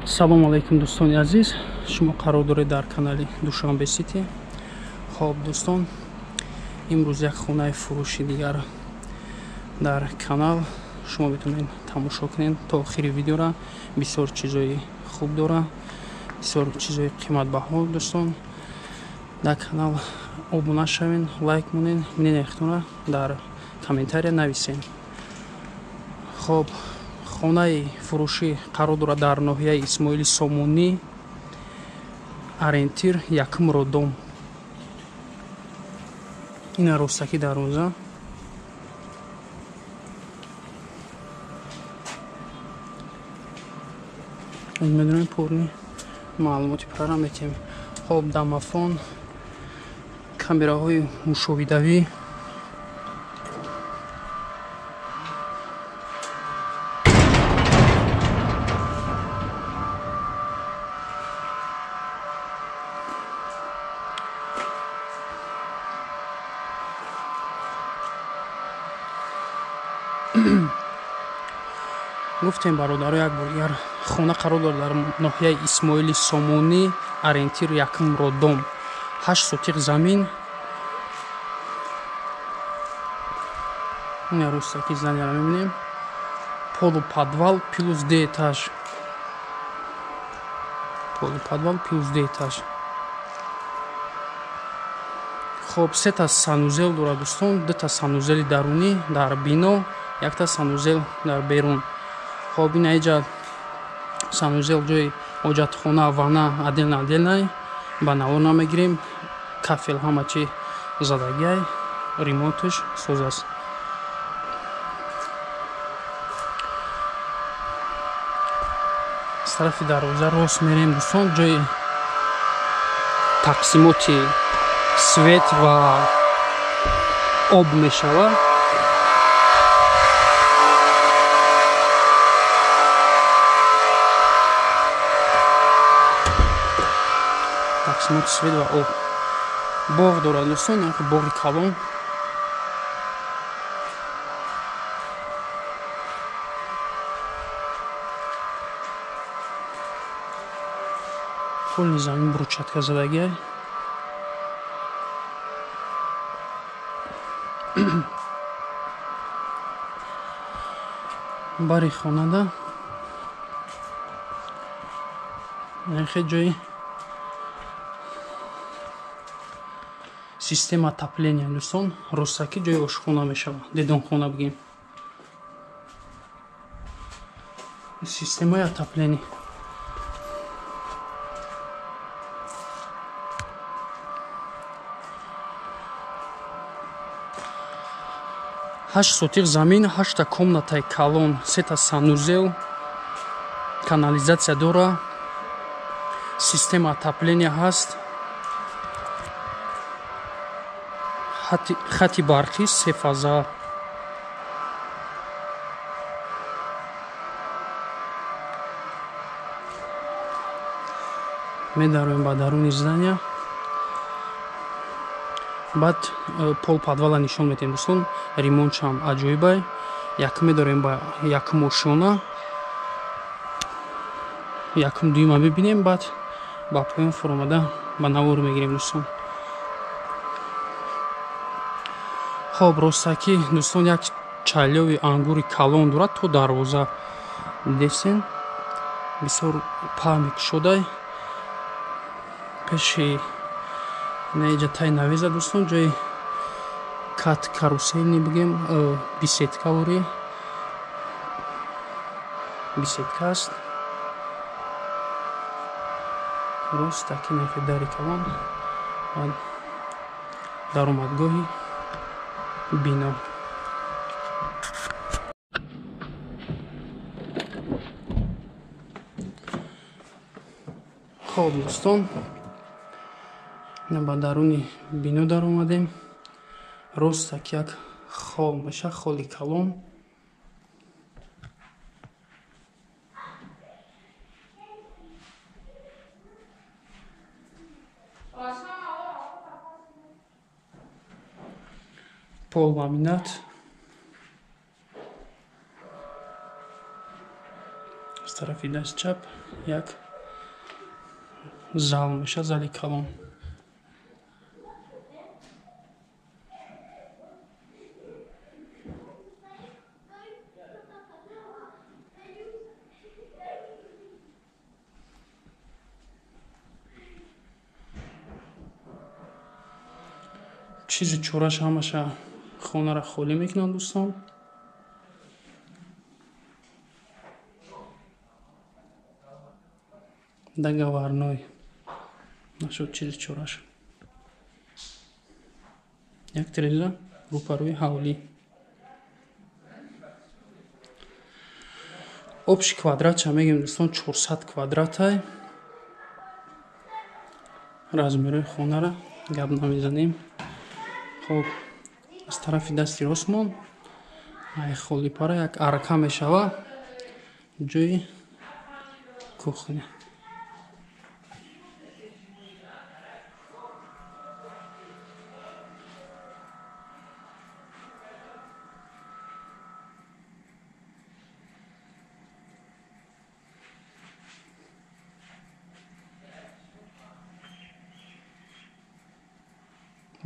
Салом алейкум дӯстони азиз, шумо қарор доред дар канали Душанбе Сити. Хоб дӯстон, имрӯз як хонаи фурӯши дигар дар канал шумо метавонед тамошо кунед то охири видеора. Бисёр чизои хуб дора, бисёр чизои қиматбаҳо дӯстон. Дар канал обуна шавед, лайк монед, мнениятонро дар комментария нависед. Хоб, хонаи фурӯшӣ қарор дорад дар ноҳияи Исмоили Сомонӣ, Орентир, якум Родом. Ина ростаки дарвоза. Медонем пурни маълумоти программ метем. Хоб, домофон, камераҳои мушоҳидавӣ, гуфтем бародаро як бор дигар хона қарор дорад дар ноҳияи Исмоили Сомонӣ, Орентир, якум Родом. 8 сотиқ замин. ина ростаки зданиеро мебинем. Полу подвал плюс д этаж. Полу подвал плюс д этаж. хоб, сета санузел дорад дӯстон, дута санузели дарунӣ дар бино, якта санузел дар берун. хоб, ина иҷа санузел ҷои ҳоҷатхона, ванна отдельно ба навор намегирем. Кафел ҳама чи задагиай, ремонтш соз аст. аз тарафи дарвоза рост мерем дӯстон, ҷои тақсимоти свет ва об мешавад. тақсимоти свет ва об. боғ дорад дӯстон, як боғи калон. кулли замин брусчатка задагиай. бари хонада хе ҷои система отопления дӯстон, ростаки ҷои ошхона мешавад, дедонхона бигем. системаи отопления. ҳашт сотиқ замин, 8 комнатаи калон, сета санузел, канализатсия дора, система отопления ҳаст, хати барқи 3 фаза. медароем ба даруни здания. баъд пол подвала нишон метем дӯстон, ремонтшам аҷоибай. Якум медорем ба якум ошона, якум дуюма мебинем, баъд ба поён фуромада ба навор мегирем дӯстон. хоб, ростаки дӯстон, як чайлови ангури калон дорад то дарвоза десен, бисёр паҳн кушодай. пеши наиҷа тай навеза дӯстон, ҷои кат карусели бигем, бисетка вори, бисетка аст. ростаки нафи дари калон, даромадгоҳи бино. хоб дӯстон, ба даруни бино даромадем. ростак як хол меша, холи калон. пол ламинат. Аз тарафи даст чап як зал меша, зали калон. чизи чораш ҳамаша хонаро холӣ мекунанд дӯстон. дагаварной нашуд чизи чораш. як тиреза рӯпарӯи ҳавлӣ. общий квадратша мегӯем дӯстон 400 квадратай. размери хонара гап намезанем. хоб аз тарафи дасти ростмон холипара як арка мешава ҷои кухня.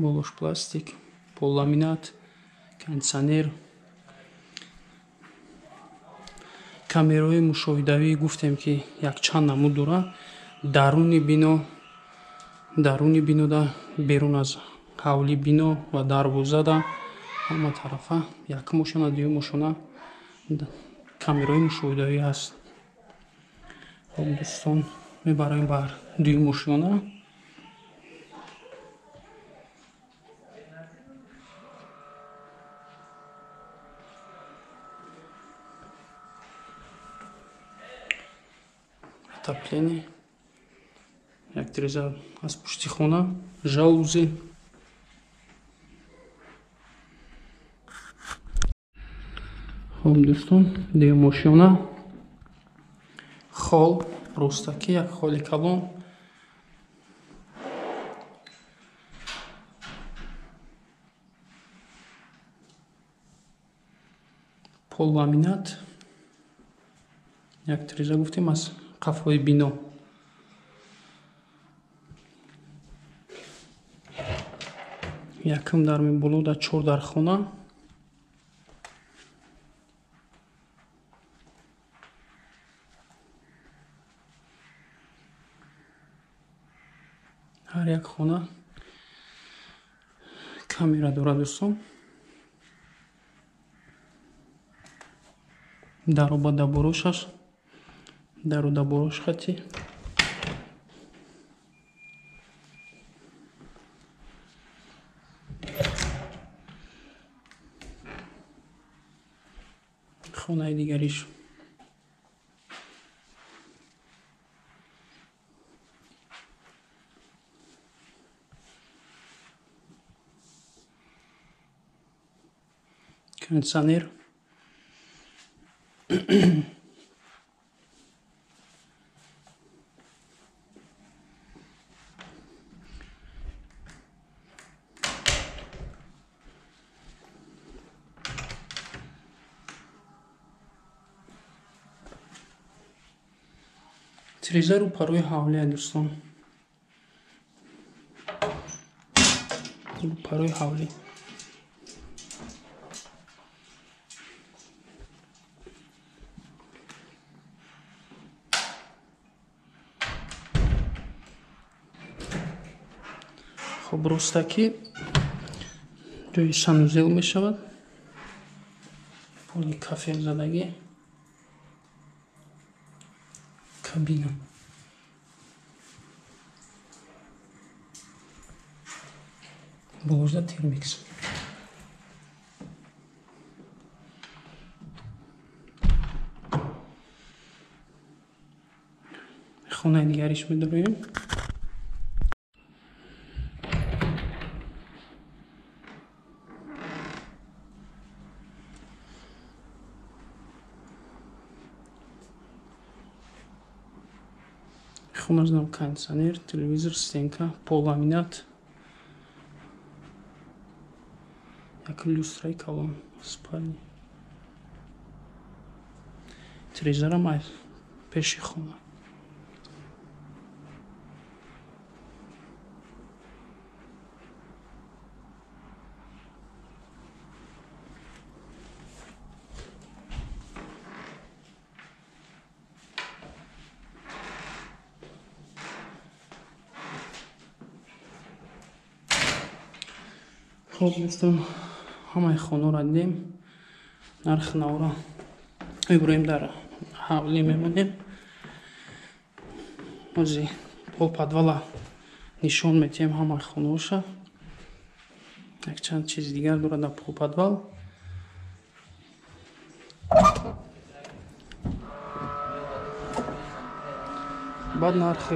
болош пластик, полламинат, кондитсионер. камераҳои мушоҳидавӣ гуфтем ки якчанд намуд дорад. даруни бинода, берун аз ҳавли бино ва дарвозада ҳама тарафа як мошина, дуюм мошина камераҳои мушоҳидавӣ ҳаст. хоб дӯстон мебароем бар дуюм мошина. отопление, як тиреза аз пушти хона, жалузи. хоб дӯстон дуюм мошина, хол ростакӣ, як холи калон. полламинат, як тиреза гуфтем аз қафои бино. якм дар меболода 4 дар хона. ҳар як хона камера дорад дӯстон. дароба даборошаш, дару даборош хати. хонаи дигариш кондитсионер. тиреза рӯпарӯи ҳавлия дӯстон. рӯпарӯи ҳавлӣ. хоб ростакӣ ҷои санузел мешавад. поли кафелзадагӣ. кабина. болоза термикс. хонаи дигариш медорем. хона знам кондитсионер, телевизор, стенка, полламинат, як люстраи калон, спальня. тирезара пеши хона. خب دوستان همه خانه را دیدیم. نرخ نورا میبریم در حوالی میمونیم. اوزی پول پادوالا نشون میتیم همه خانه شا. یک چند چیز دیگر دوره در پول پادوال. بعد نرخ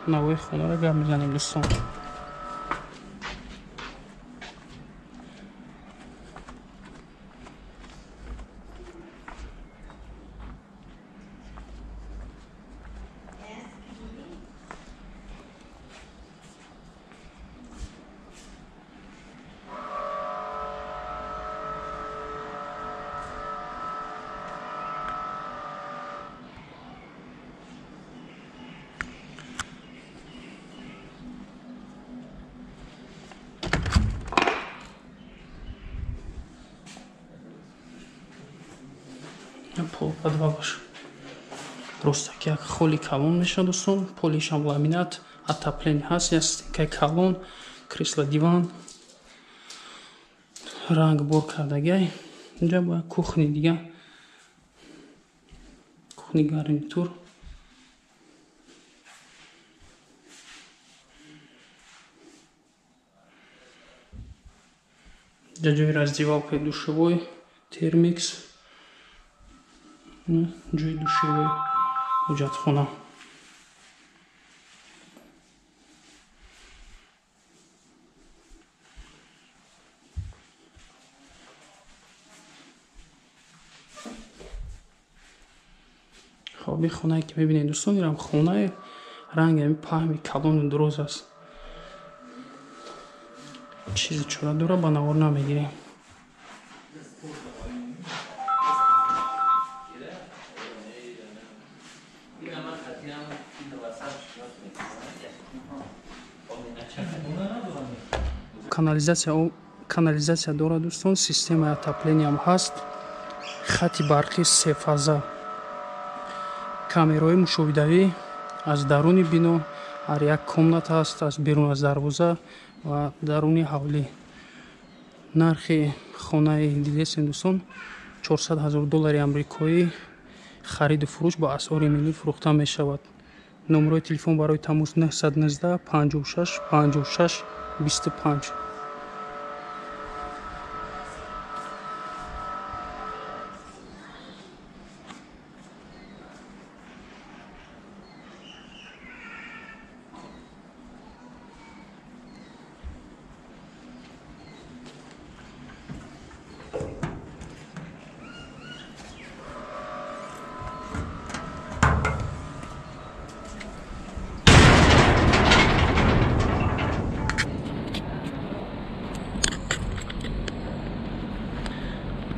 نوی خانه را گرم میزنیم دوستان. پول подвалаш. Просто як холи калон меша достон, полиш ам ламинат, отопление ҳаст, яст кай калон, кресла, диван, ранг бор кардагай. Инҷа бо кухни дига, кухни гарнитур. Инҷа ҷои раздевалкаи душевой, термикс. ҷои душевой ҳоҷатхона. хоб ин хонае ки мебинед дӯстон, инам хонае ранги паҳми калони дуроз аст. чизи чора дора ба навор намегирем. канализация дорад дӯстон, системаи отоплениям ҳаст, хати барқи сефаза, камераҳои мушоҳидавӣ аз даруни бино, ҳар як комната аст, аз берун аз дарвоза ва даруни ҳавлӣ. нархи хонаи дилесен дӯстон $400,000 амрикоӣ хариду фурӯш ба асъори миллӣ фурӯхта мешавад. номерои телефон барои тамос 919 56 56 25.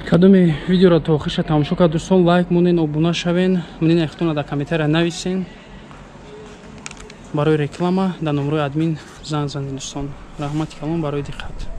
кадоми видеоро то охиша тамошо кард дӯстон, лайк монен, обуна шавен, монен ихтона дар комментария нависен. барои реклама дар номерои админ занг занед дӯстон. раҳмати калон барои диққат.